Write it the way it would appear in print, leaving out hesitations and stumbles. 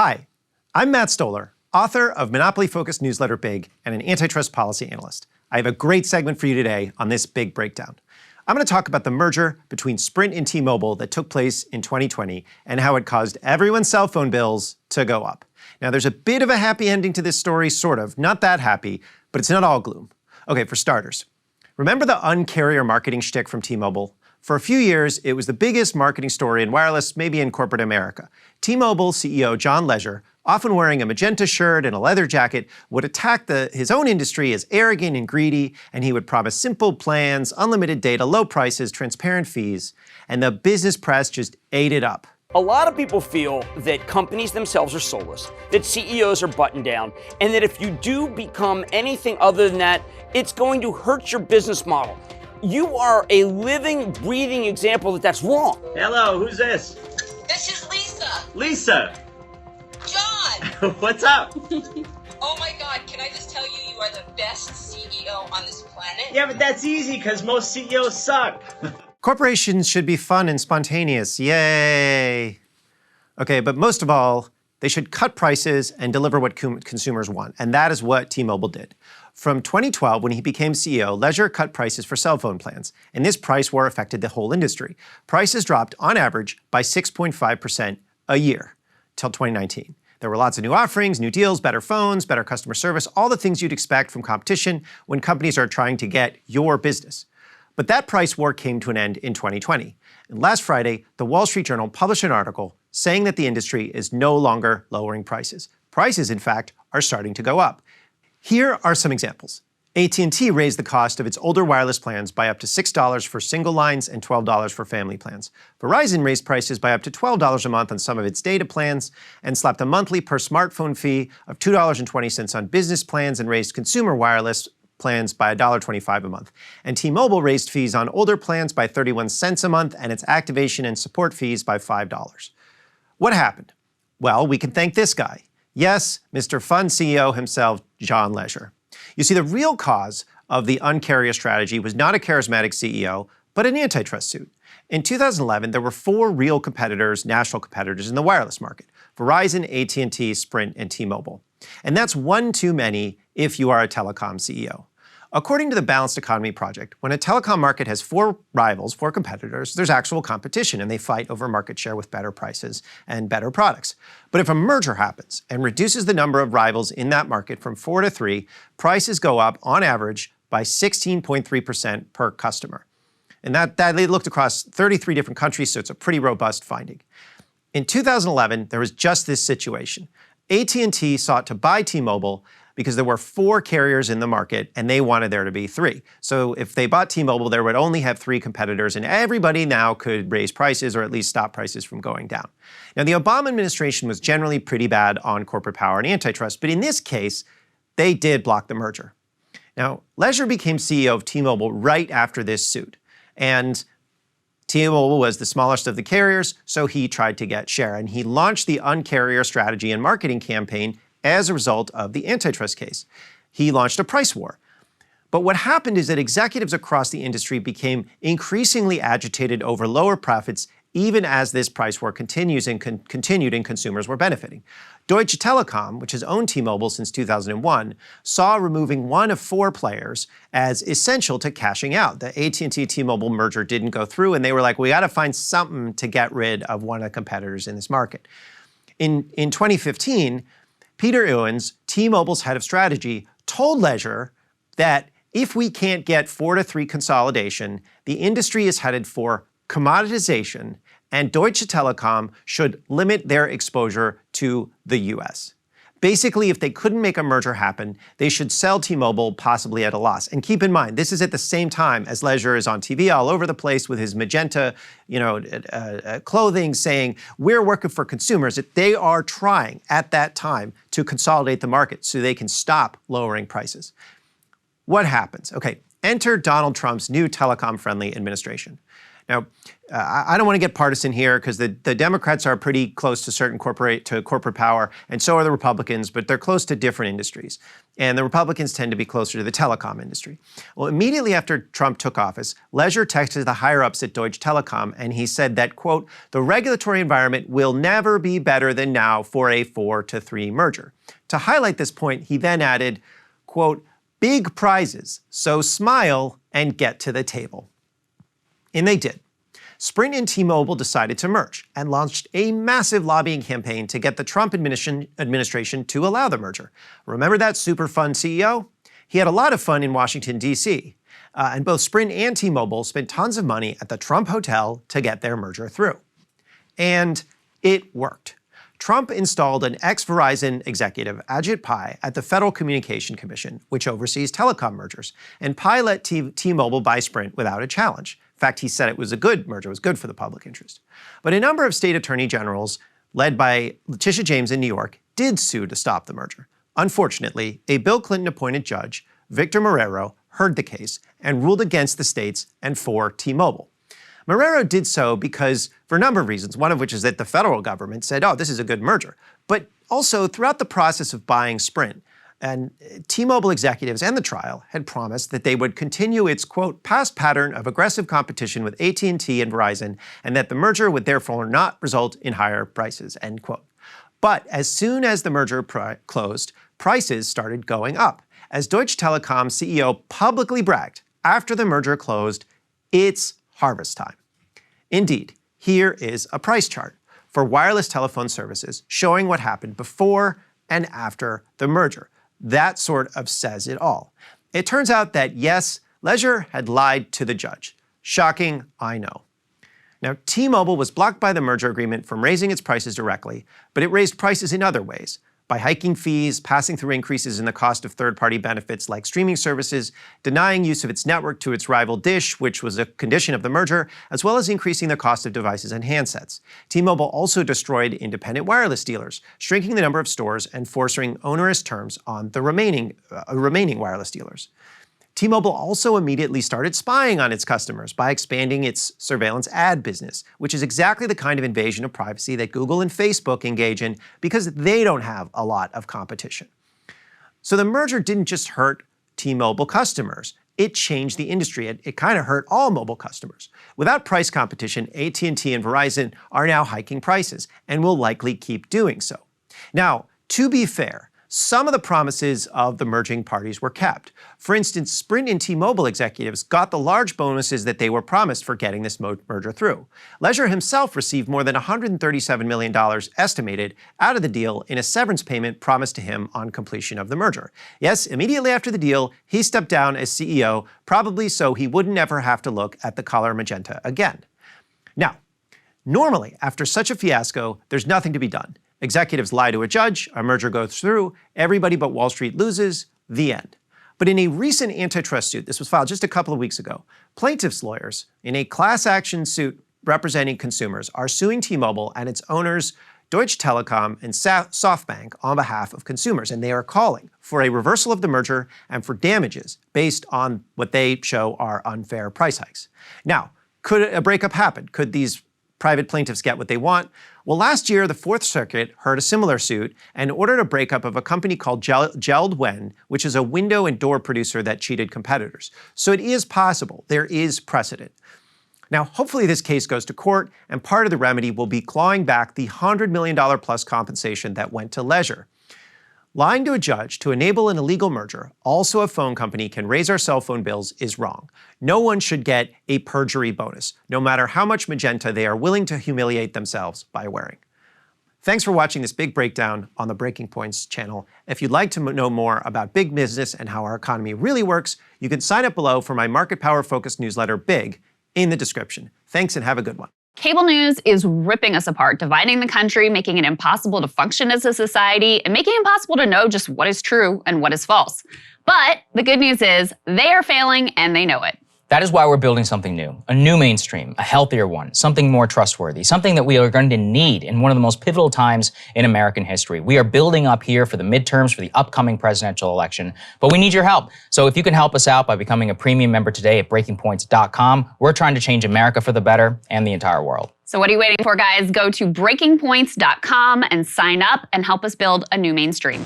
Hi, I'm Matt Stoller, author of Monopoly-focused newsletter Big and an antitrust policy analyst. I have a great segment for you today on this big breakdown. I'm going to talk about the merger between Sprint and T-Mobile that took place in 2020 and how it caused everyone's cell phone bills to go up. Now, there's a bit of a happy ending to this story, sort of. Not that happy, but it's not all gloom. Okay, for starters, remember the Un-carrier marketing shtick from T-Mobile? For a few years, it was the biggest marketing story in wireless, maybe in corporate America. T-Mobile CEO John Legere, often wearing a magenta shirt and a leather jacket, would attack his own industry as arrogant and greedy, and he would promise simple plans, unlimited data, low prices, transparent fees, and the business press just ate it up. A lot of people feel that companies themselves are soulless, that CEOs are buttoned down, and that if you do become anything other than that, it's going to hurt your business model. You are a living, breathing example that that's wrong. Hello, who's this? This is Lisa. Lisa. John. What's up? Oh my God, can I just tell you, you are the best CEO on this planet? Yeah, but that's easy because most CEOs suck. Corporations should be fun and spontaneous, yay! Okay, but most of all, they should cut prices and deliver what consumers want, and that is what T-Mobile did. From 2012, when he became CEO, Legere cut prices for cell phone plans, and this price war affected the whole industry. Prices dropped, on average, by 6.5% a year, till 2019. There were lots of new offerings, new deals, better phones, better customer service, all the things you'd expect from competition when companies are trying to get your business. But that price war came to an end in 2020. And last Friday, the Wall Street Journal published an article saying that the industry is no longer lowering prices. Prices, in fact, are starting to go up. Here are some examples. AT&T raised the cost of its older wireless plans by up to $6 for single lines and $12 for family plans. Verizon raised prices by up to $12 a month on some of its data plans and slapped a monthly per smartphone fee of $2.20 on business plans and raised consumer wireless plans by $1.25 a month. And T-Mobile raised fees on older plans by 31 cents a month and its activation and support fees by $5. What happened? Well, we can thank this guy. Yes, Mr. Fun CEO himself, John Legere. You see, the real cause of the Un-carrier strategy was not a charismatic CEO, but an antitrust suit. In 2011, there were 4 real competitors, national competitors in the wireless market: Verizon, AT&T, Sprint, and T-Mobile. And that's one too many if you are a telecom CEO. According to the Balanced Economy Project, when a telecom market has 4 rivals, 4 competitors, there's actual competition and they fight over market share with better prices and better products. But if a merger happens and reduces the number of rivals in that market from 4 to 3, prices go up on average by 16.3% per customer. And that they looked across 33 different countries, so it's a pretty robust finding. In 2011, there was just this situation. AT&T sought to buy T-Mobile because there were 4 carriers in the market and they wanted there to be 3. So if they bought T-Mobile, there would only have 3 competitors and everybody now could raise prices or at least stop prices from going down. Now, the Obama administration was generally pretty bad on corporate power and antitrust, but in this case, they did block the merger. Now, Legere became CEO of T-Mobile right after this suit, and T-Mobile was the smallest of the carriers, so he tried to get share, and he launched the Un-carrier strategy and marketing campaign as a result of the antitrust case. He launched a price war. But what happened is that executives across the industry became increasingly agitated over lower profits even as this price war continued and consumers were benefiting. Deutsche Telekom, which has owned T-Mobile since 2001, saw removing one of 4 players as essential to cashing out. The AT&T-T-Mobile merger didn't go through, and they were like, we got to find something to get rid of one of the competitors in this market. In 2015, Peter Owens, T-Mobile's head of strategy, told Legere that if we can't get 4 to 3 consolidation, the industry is headed for commoditization, and Deutsche Telekom should limit their exposure to the US. Basically, if they couldn't make a merger happen, they should sell T-Mobile possibly at a loss. And keep in mind, this is at the same time as Legere is on TV all over the place with his magenta, clothing saying, we're working for consumers. They are trying at that time to consolidate the market so they can stop lowering prices. What happens? Okay, enter Donald Trump's new telecom-friendly administration. Now, I don't want to get partisan here because the Democrats are pretty close to corporate power, and so are the Republicans, but they're close to different industries. And the Republicans tend to be closer to the telecom industry. Well, immediately after Trump took office, Leisure texted the higher-ups at Deutsche Telekom, and he said that, quote, "the regulatory environment will never be better than now for a 4-to-3 merger." To highlight this point, he then added, quote, "big prizes, so smile and get to the table." And they did. Sprint and T-Mobile decided to merge and launched a massive lobbying campaign to get the Trump administration to allow the merger. Remember that super fun CEO? He had a lot of fun in Washington, D.C. And both Sprint and T-Mobile spent tons of money at the Trump Hotel to get their merger through. And it worked. Trump installed an ex-Verizon executive, Ajit Pai, at the Federal Communication Commission, which oversees telecom mergers. And Pai let T-Mobile buy Sprint without a challenge. In fact, he said it was a good merger, it was good for the public interest. But a number of state attorney generals, led by Letitia James in New York, did sue to stop the merger. Unfortunately, a Bill Clinton-appointed judge, Victor Marrero, heard the case and ruled against the states and for T-Mobile. Marrero did so because, for a number of reasons, one of which is that the federal government said, oh, this is a good merger. But also, throughout the process of buying Sprint, and T-Mobile executives and the trial had promised that they would continue its, quote, past pattern of aggressive competition with AT&T and Verizon, and that the merger would therefore not result in higher prices, end quote. But as soon as the merger closed, prices started going up. As Deutsche Telekom CEO publicly bragged after the merger closed, it's harvest time. Indeed, here is a price chart for wireless telephone services showing what happened before and after the merger. That sort of says it all. It turns out that, yes, Leisure had lied to the judge. Shocking, I know. Now, T-Mobile was blocked by the merger agreement from raising its prices directly, but it raised prices in other ways, by hiking fees, passing through increases in the cost of third-party benefits like streaming services, denying use of its network to its rival Dish, which was a condition of the merger, as well as increasing the cost of devices and handsets. T-Mobile also destroyed independent wireless dealers, shrinking the number of stores and forcing onerous terms on the remaining wireless dealers. T-Mobile also immediately started spying on its customers by expanding its surveillance ad business, which is exactly the kind of invasion of privacy that Google and Facebook engage in because they don't have a lot of competition. So the merger didn't just hurt T-Mobile customers. It changed the industry. It kind of hurt all mobile customers. Without price competition, AT&T and Verizon are now hiking prices and will likely keep doing so. Now, to be fair, some of the promises of the merging parties were kept. For instance, Sprint and T-Mobile executives got the large bonuses that they were promised for getting this merger through. Leisure himself received more than $137 million estimated out of the deal in a severance payment promised to him on completion of the merger. Yes, immediately after the deal, he stepped down as CEO, probably so he wouldn't ever have to look at the color magenta again. Now, normally, after such a fiasco, there's nothing to be done. Executives lie to a judge, a merger goes through, everybody but Wall Street loses, the end. But in a recent antitrust suit, this was filed just a couple of weeks ago, plaintiffs' lawyers in a class action suit representing consumers are suing T-Mobile and its owners, Deutsche Telekom and SoftBank, on behalf of consumers, and they are calling for a reversal of the merger and for damages based on what they show are unfair price hikes. Now, could a breakup happen? Could these private plaintiffs get what they want? Well, last year, the Fourth Circuit heard a similar suit and ordered a breakup of a company called Jeld-Wen, which is a window and door producer that cheated competitors. So it is possible. There is precedent. Now, hopefully this case goes to court, and part of the remedy will be clawing back the $100 million plus compensation that went to Leisure. Lying to a judge to enable an illegal merger, also a phone company can raise our cell phone bills, is wrong. No one should get a perjury bonus, no matter how much magenta they are willing to humiliate themselves by wearing. Thanks for watching this big breakdown on the Breaking Points channel. If you'd like to know more about big business and how our economy really works, you can sign up below for my market power focused newsletter, Big, in the description. Thanks and have a good one. Cable news is ripping us apart, dividing the country, making it impossible to function as a society, and making it impossible to know just what is true and what is false. But the good news is they are failing and they know it. That is why we're building something new, a new mainstream, a healthier one, something more trustworthy, something that we are going to need in one of the most pivotal times in American history. We are building up here for the midterms, for the upcoming presidential election, but we need your help. So if you can help us out by becoming a premium member today at breakingpoints.com, we're trying to change America for the better and the entire world. So what are you waiting for, guys? Go to breakingpoints.com and sign up and help us build a new mainstream.